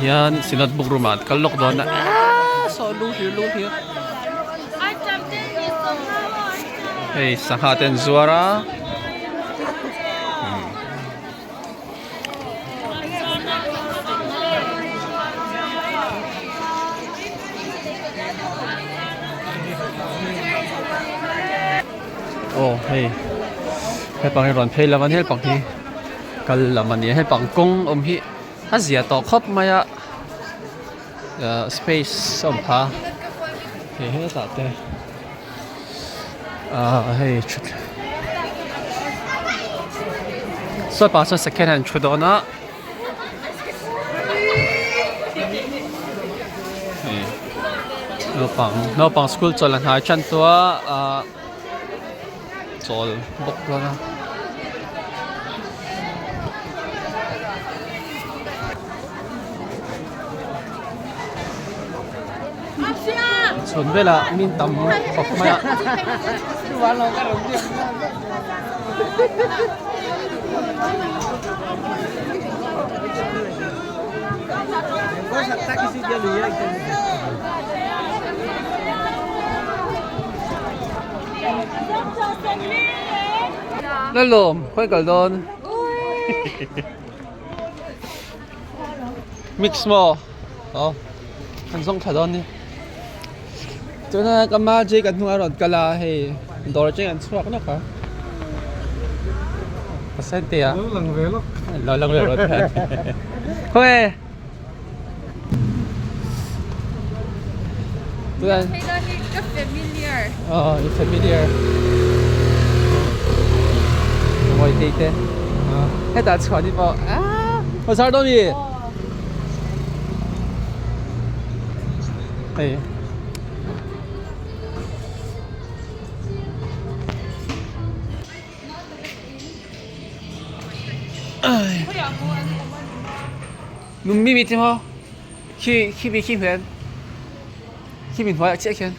Yan, sinadbog rumat. Kalok doon na. So, look here. Hey, sanghaten zuara. Oh, hey. Hey, pang ron pay laman hel pang hi. Kal laman ni hel pang kong hi. Hazia to khop maya. Space pa. Hey, tate. Hey, chut. So, pasok second hand chudona. Hey. No pang school cholan ha chan tua chol bok na. chuẩn bị là min tầm hoặc mày ạ. Lên lùm, quay cả đồn. Mix mo. Đó. Ăn xong cả đồn đi. Cho nên cái mà chỉ cần mua rồi cái là thì đồ chỉ cần xóa nó cả. Sao thế à? Lần về rồi. Thôi. Tôi ăn. Familiar. It's familiar. Ngồi tí thế. Hết đã chọn đi bộ. Ở sao đâu nhỉ? Đây. 눈 미미지 뭐? 힘이 힘은 힘이 뭐야? 찌개.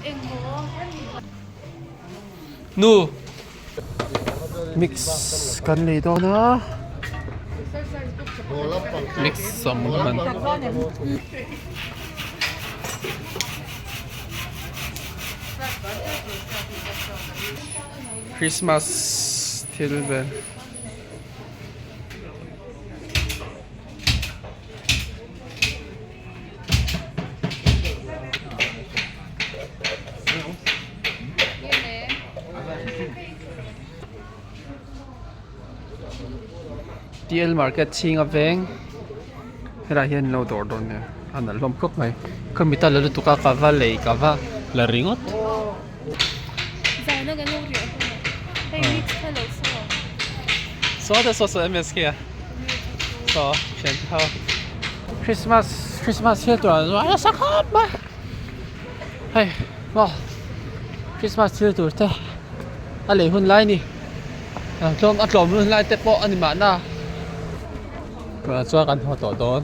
누 mix kan lito na mix some naman Christmas tilben TL market ching aveng hera hian lo dor don ne an lom khop mai khomita la tu ka va lei ka va la ringot Zai na gan lo ri. Hey, mix hello so. so the so MSK so chen ha Christmas here to an sa khop ba hey wow Christmas here to te ale hun lai ni atlom hun lai te po ani ma na cho kan ho to don